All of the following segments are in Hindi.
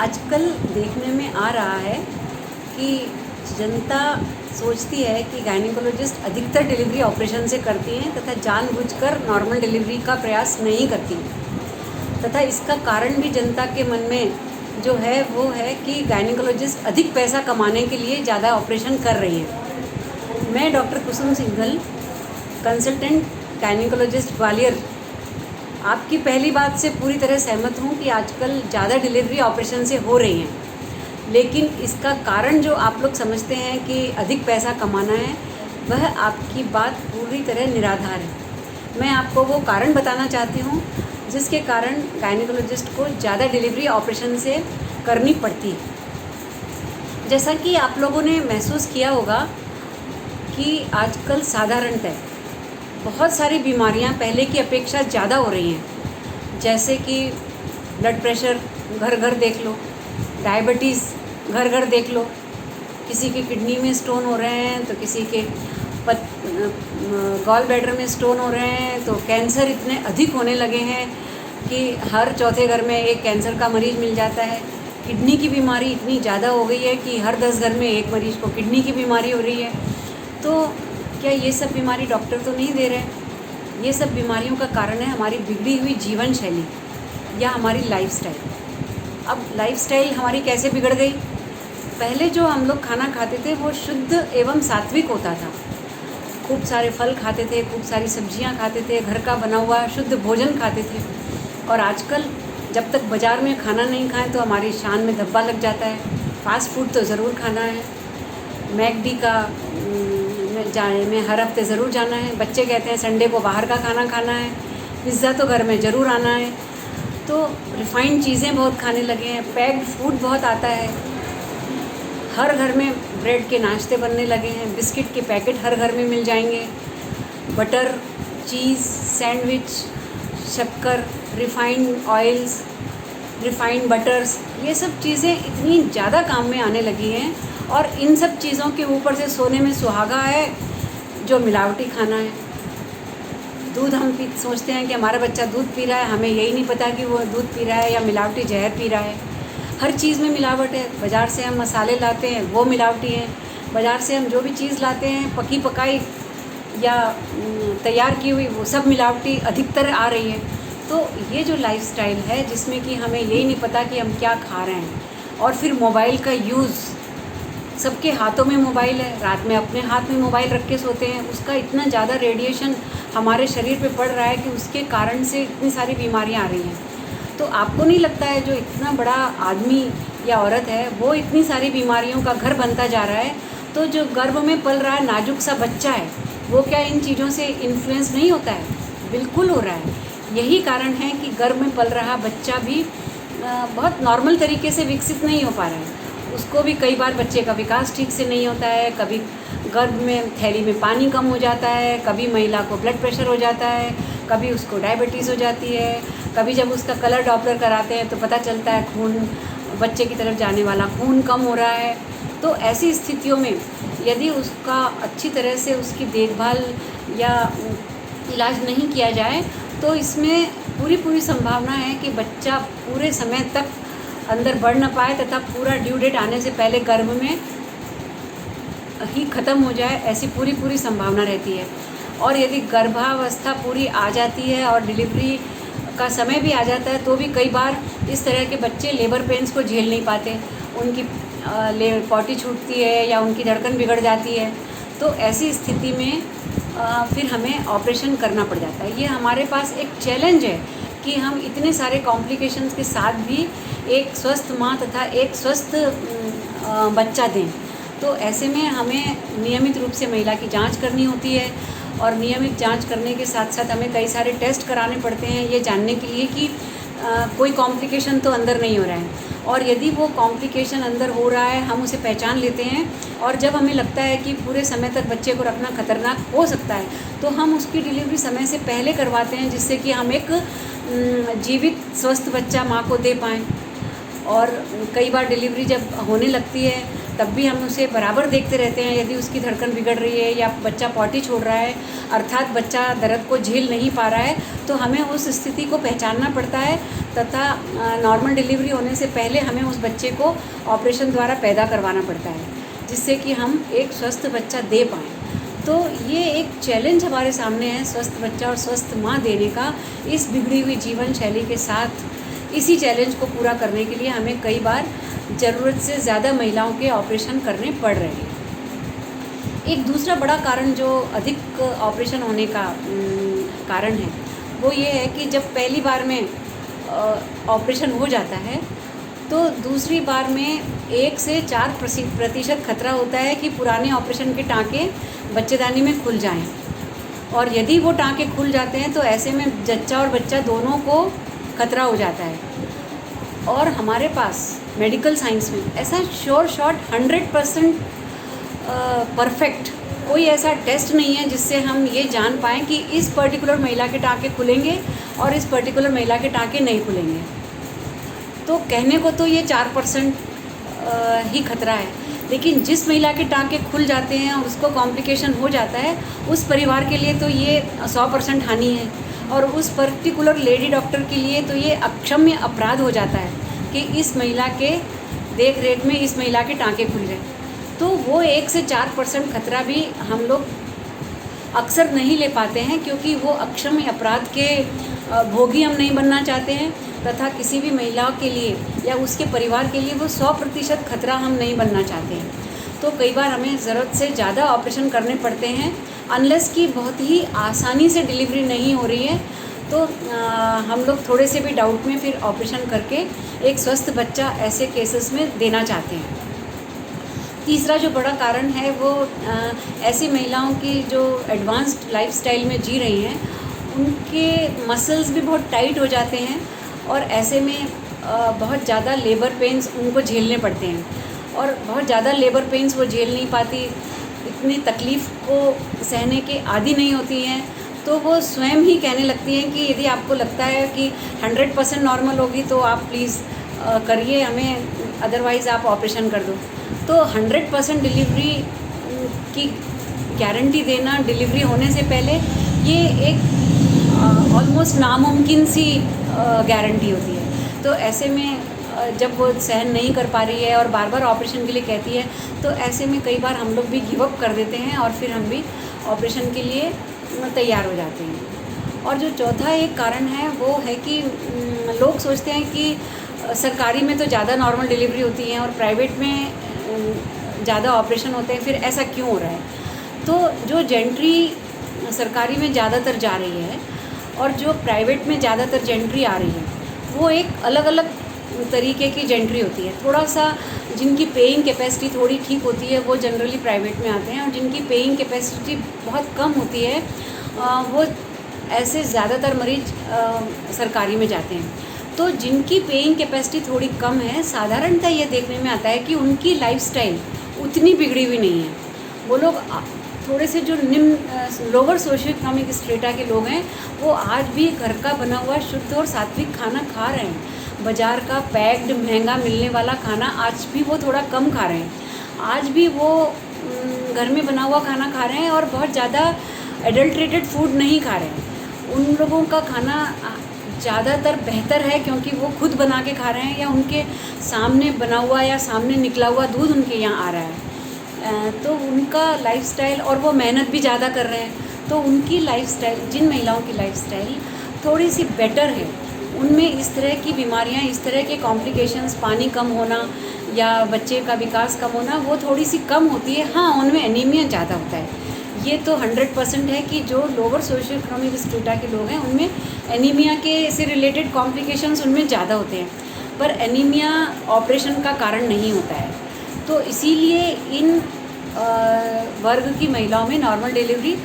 आजकल देखने में आ रहा है कि जनता सोचती है कि गायनेकोलॉजिस्ट अधिकतर डिलीवरी ऑपरेशन से करती हैं तथा जानबूझकर नॉर्मल डिलीवरी का प्रयास नहीं करती तथा इसका कारण भी जनता के मन में जो है वो है कि गायनेकोलॉजिस्ट अधिक पैसा कमाने के लिए ज़्यादा ऑपरेशन कर रही हैं। मैं डॉक्टर कुसुम सिंघल, कंसल्टेंट गायनेकोलॉजिस्ट ग्वालियर, आपकी पहली बात से पूरी तरह सहमत हूँ कि आजकल ज़्यादा डिलीवरी ऑपरेशन से हो रही हैं, लेकिन इसका कारण जो आप लोग समझते हैं कि अधिक पैसा कमाना है, वह आपकी बात पूरी तरह निराधार है। मैं आपको वो कारण बताना चाहती हूँ जिसके कारण गायनेकोलॉजिस्ट को ज़्यादा डिलीवरी ऑपरेशन से करनी पड़ती है। जैसा कि आप लोगों ने महसूस किया होगा कि आजकल साधारणतः बहुत सारी बीमारियां पहले की अपेक्षा ज़्यादा हो रही हैं, जैसे कि ब्लड प्रेशर घर घर देख लो, डायबिटीज़ घर घर देख लो, किसी के किडनी में स्टोन हो रहे हैं तो किसी के गॉल ब्लैडर में स्टोन हो रहे हैं, तो कैंसर इतने अधिक होने लगे हैं कि हर चौथे घर में एक कैंसर का मरीज़ मिल जाता है। किडनी की बीमारी इतनी ज़्यादा हो गई है कि हर 10 घर में एक मरीज़ को किडनी की बीमारी हो रही है। तो क्या ये सब बीमारी डॉक्टर तो नहीं दे रहे? ये सब बीमारियों का कारण है हमारी बिगड़ी हुई जीवन शैली या हमारी लाइफस्टाइल। अब लाइफस्टाइल हमारी कैसे बिगड़ गई? पहले जो हम लोग खाना खाते थे वो शुद्ध एवं सात्विक होता था। खूब सारे फल खाते थे, खूब सारी सब्जियां खाते थे, घर का बना हुआ शुद्ध भोजन खाते थे। और आजकल जब तक बाज़ार में खाना नहीं खाएं तो हमारी शान में धब्बा लग जाता है। फ़ास्ट फूड तो ज़रूर खाना है, मैकडी का जाने में हर हफ्ते ज़रूर जाना है। बच्चे कहते हैं संडे को बाहर का खाना खाना है, पिज़्ज़ा तो घर में ज़रूर आना है। तो रिफ़ाइंड चीज़ें बहुत खाने लगे हैं, पैक्ड फूड बहुत आता है, हर घर में ब्रेड के नाश्ते बनने लगे हैं, बिस्किट के पैकेट हर घर में मिल जाएंगे, बटर, चीज़, सैंडविच, शक्कर, रिफ़ाइंड ऑयल्स, रिफ़ाइंड बटर्स, ये सब चीज़ें इतनी ज़्यादा काम में आने लगी हैं। और इन सब चीज़ों के ऊपर से सोने में सुहागा है जो मिलावटी खाना है। दूध हम सोचते हैं कि हमारा बच्चा दूध पी रहा है, हमें यही नहीं पता कि वो दूध पी रहा है या मिलावटी जहर पी रहा है। हर चीज़ में मिलावट है। बाज़ार से हम मसाले लाते हैं वो मिलावटी हैं, बाज़ार से हम जो भी चीज़ लाते हैं पकी पकाई या तैयार की हुई वो सब मिलावटी अधिकतर आ रही है। तो ये जो लाइफस्टाइल है जिसमें कि हमें यही नहीं पता कि हम क्या खा रहे हैं। और फिर मोबाइल का यूज़, सबके हाथों में मोबाइल है, रात में अपने हाथ में मोबाइल रख के सोते हैं, उसका इतना ज़्यादा रेडिएशन हमारे शरीर पे पड़ रहा है कि उसके कारण से इतनी सारी बीमारियां आ रही हैं। तो आपको नहीं लगता है जो इतना बड़ा आदमी या औरत है वो इतनी सारी बीमारियों का घर बनता जा रहा है, तो जो गर्भ में पल रहा है नाजुक सा बच्चा है वो क्या इन चीज़ों से इन्फ्लुएंस नहीं होता है? बिल्कुल हो रहा है। यही कारण है कि गर्भ में पल रहा बच्चा भी बहुत नॉर्मल तरीके से विकसित नहीं हो पा रहा है। उसको भी कई बार बच्चे का विकास ठीक से नहीं होता है, कभी गर्भ में थैली में पानी कम हो जाता है, कभी महिला को ब्लड प्रेशर हो जाता है, कभी उसको डायबिटीज़ हो जाती है, कभी जब उसका कलर डॉपलर कराते हैं तो पता चलता है खून, बच्चे की तरफ जाने वाला खून कम हो रहा है। तो ऐसी स्थितियों में यदि उसका अच्छी तरह से उसकी देखभाल या इलाज नहीं किया जाए तो इसमें पूरी संभावना है कि बच्चा पूरे समय तक अंदर बढ़ न पाए तथा पूरा ड्यू डेट आने से पहले गर्भ में ही ख़त्म हो जाए, ऐसी पूरी संभावना रहती है। और यदि गर्भावस्था पूरी आ जाती है और डिलीवरी का समय भी आ जाता है तो भी कई बार इस तरह के बच्चे लेबर पेन्स को झेल नहीं पाते, उनकी पॉटी छूटती है या उनकी धड़कन बिगड़ जाती है। तो ऐसी स्थिति में फिर हमें ऑपरेशन करना पड़ जाता है। ये हमारे पास एक चैलेंज है कि हम इतने सारे कॉम्प्लिकेशंस के साथ भी एक स्वस्थ माँ तथा एक स्वस्थ बच्चा दें। तो ऐसे में हमें नियमित रूप से महिला की जांच करनी होती है और नियमित जांच करने के साथ साथ हमें कई सारे टेस्ट कराने पड़ते हैं ये जानने के लिए कि कोई कॉम्प्लिकेशन तो अंदर नहीं हो रहा है। और यदि वो कॉम्प्लिकेशन अंदर हो रहा है हम उसे पहचान लेते हैं, और जब हमें लगता है कि पूरे समय तक बच्चे को रखना खतरनाक हो सकता है तो हम उसकी डिलीवरी समय से पहले करवाते हैं, जिससे कि हम एक जीवित स्वस्थ बच्चा माँ को दे पाएँ। और कई बार डिलीवरी जब होने लगती है तब भी हम उसे बराबर देखते रहते हैं। यदि उसकी धड़कन बिगड़ रही है या बच्चा पॉटी छोड़ रहा है, अर्थात बच्चा दर्द को झेल नहीं पा रहा है, तो हमें उस स्थिति को पहचानना पड़ता है तथा नॉर्मल डिलीवरी होने से पहले हमें उस बच्चे को ऑपरेशन द्वारा पैदा करवाना पड़ता है, जिससे कि हम एक स्वस्थ बच्चा दे पाएँ। तो ये एक चैलेंज हमारे सामने है, स्वस्थ बच्चा और स्वस्थ माँ देने का। इस बिगड़ी हुई जीवन शैली के साथ इसी चैलेंज को पूरा करने के लिए हमें कई बार ज़रूरत से ज़्यादा महिलाओं के ऑपरेशन करने पड़ रहे हैं। एक दूसरा बड़ा कारण जो अधिक ऑपरेशन होने का कारण है, वो ये है कि जब पहली बार में ऑपरेशन हो जाता है तो दूसरी बार में 1 से 4% खतरा होता है कि पुराने ऑपरेशन के टाँके बच्चेदानी में खुल जाएं। और यदि वो टाँके खुल जाते हैं तो ऐसे में जच्चा और बच्चा दोनों को खतरा हो जाता है। और हमारे पास मेडिकल साइंस में ऐसा श्योर शॉट 100% परफेक्ट कोई ऐसा टेस्ट नहीं है जिससे हम ये जान पाएँ कि इस पर्टिकुलर महिला के टाँके खुलेंगे और इस पर्टिकुलर महिला के टाँके नहीं खुलेंगे। तो कहने को तो ये 4% ही खतरा है, लेकिन जिस महिला के टाँके खुल जाते हैं और उसको कॉम्प्लिकेशन हो जाता है, उस परिवार के लिए तो ये 100% हानि है। और उस पर्टिकुलर लेडी डॉक्टर के लिए तो ये अक्षम्य अपराध हो जाता है कि इस महिला के देख रेख में इस महिला के टाँके खुल गए। तो वो 1 से 4% खतरा भी हम लोग अक्सर नहीं ले पाते हैं, क्योंकि वो अक्षम्य अपराध के भोगी हम नहीं बनना चाहते हैं तथा किसी भी महिला के लिए या उसके परिवार के लिए वो 100% खतरा हम नहीं बनना चाहते हैं। तो कई बार हमें ज़रूरत से ज़्यादा ऑपरेशन करने पड़ते हैं, अनलेस कि बहुत ही आसानी से डिलीवरी नहीं हो रही है तो हम लोग थोड़े से भी डाउट में फिर ऑपरेशन करके एक स्वस्थ बच्चा ऐसे केसेस में देना चाहते हैं। तीसरा जो बड़ा कारण है वो ऐसी महिलाओं की जो एडवांस्ड लाइफस्टाइल में जी रही हैं, उनके मसल्स भी बहुत टाइट हो जाते हैं और ऐसे में बहुत ज़्यादा लेबर पेन्स उनको झेलने पड़ते हैं। और बहुत ज़्यादा लेबर पेन्स वो झेल नहीं पाती, इतनी तकलीफ़ को सहने के आदी नहीं होती हैं, तो वो स्वयं ही कहने लगती हैं कि यदि आपको लगता है कि 100% नॉर्मल होगी तो आप प्लीज़ करिए हमें, अदरवाइज़ आप ऑपरेशन कर दो। तो 100% डिलीवरी की गारंटी देना डिलीवरी होने से पहले ये एक ऑलमोस्ट नामुमकिन सी गारंटी होती है। तो ऐसे में जब वो सहन नहीं कर पा रही है और बार बार ऑपरेशन के लिए कहती है, तो ऐसे में कई बार हम लोग भी गिव अप कर देते हैं और फिर हम भी ऑपरेशन के लिए तैयार हो जाते हैं। और जो चौथा एक कारण है वो है कि लोग सोचते हैं कि सरकारी में तो ज़्यादा नॉर्मल डिलीवरी होती है और प्राइवेट में ज़्यादा ऑपरेशन होते हैं, फिर ऐसा क्यों हो रहा है। तो जो जेंट्री सरकारी में ज़्यादातर जा रही है और जो प्राइवेट में ज़्यादातर जेंट्री आ रही है, वो एक अलग अलग तरीके की जेंट्री होती है। थोड़ा सा जिनकी पेइंग कैपेसिटी थोड़ी ठीक होती है वो जनरली प्राइवेट में आते हैं, और जिनकी पेइंग कैपेसिटी बहुत कम होती है वो ऐसे ज़्यादातर मरीज सरकारी में जाते हैं। तो जिनकी पेइंग कैपेसिटी थोड़ी कम है, साधारणतः ये देखने में आता है कि उनकी लाइफस्टाइल उतनी बिगड़ी हुई नहीं है। वो लोग थोड़े से जो निम्न लोअर सोशियो इकोनॉमिक स्ट्रेटा के लोग हैं, वो आज भी घर का बना हुआ शुद्ध और सात्विक खाना खा रहे हैं। बाज़ार का पैक्ड महंगा मिलने वाला खाना आज भी वो थोड़ा कम खा रहे हैं। आज भी वो घर में बना हुआ खाना खा रहे हैं और बहुत ज़्यादा एडल्ट्रेटेड फूड नहीं खा रहे हैं। उन लोगों का खाना ज़्यादातर बेहतर है क्योंकि वो खुद बना के खा रहे हैं या उनके सामने बना हुआ या सामने निकला हुआ दूध उनके यहाँ आ रहा है। तो उनका लाइफस्टाइल, और वो मेहनत भी ज़्यादा कर रहे हैं, तो उनकी लाइफस्टाइल, जिन महिलाओं की लाइफस्टाइल थोड़ी सी बेटर है, उनमें इस तरह की बीमारियां, इस तरह के कॉम्प्लिकेशंस, पानी कम होना या बच्चे का विकास कम होना, वो थोड़ी सी कम होती है। हाँ, उनमें एनीमिया ज़्यादा होता है, ये तो 100% है कि जो लोअर सोशियो इकोनॉमिक स्ट्रेटा के लोग हैं उनमें एनीमिया के से रिलेटेड कॉम्प्लिकेशंस उनमें ज़्यादा होते हैं, पर एनीमिया ऑपरेशन का कारण नहीं होता है। तो इसीलिए इन वर्ग की महिलाओं में नॉर्मल डिलीवरी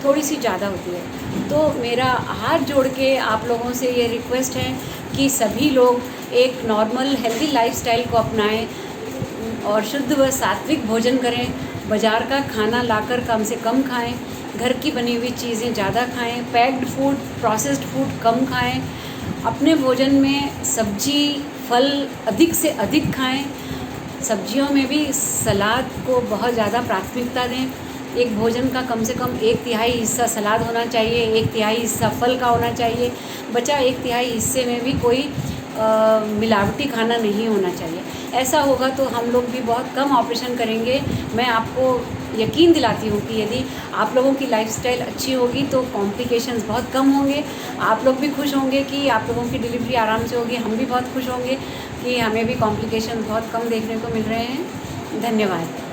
थोड़ी सी ज़्यादा होती है। तो मेरा हाथ जोड़ के आप लोगों से ये रिक्वेस्ट है कि सभी लोग एक नॉर्मल हेल्दी लाइफस्टाइल को अपनाएं और शुद्ध व सात्विक भोजन करें। बाज़ार का खाना लाकर कम से कम खाएं, घर की बनी हुई चीज़ें ज़्यादा खाएं, पैक्ड फूड, प्रोसेस्ड फूड कम खाएं, अपने भोजन में सब्जी फल अधिक से अधिक खाएं, सब्जियों में भी सलाद को बहुत ज़्यादा प्राथमिकता दें। एक भोजन का कम से कम 1/3 हिस्सा सलाद होना चाहिए, 1/3 हिस्सा फल का होना चाहिए। बचा 1/3 हिस्से में भी कोई मिलावटी खाना नहीं होना चाहिए। ऐसा होगा तो हम लोग भी बहुत कम ऑपरेशन करेंगे। मैं आपको यकीन दिलाती हूँ कि यदि आप लोगों की लाइफस्टाइल अच्छी होगी तो कॉम्प्लिकेशंस बहुत कम होंगे। आप लोग भी खुश होंगे कि आप लोगों की डिलीवरी आराम से होगी। हम भी बहुत खुश होंगे कि हमें भी कॉम्प्लिकेशंस बहुत कम देखने को मिल रहे हैं। धन्यवाद।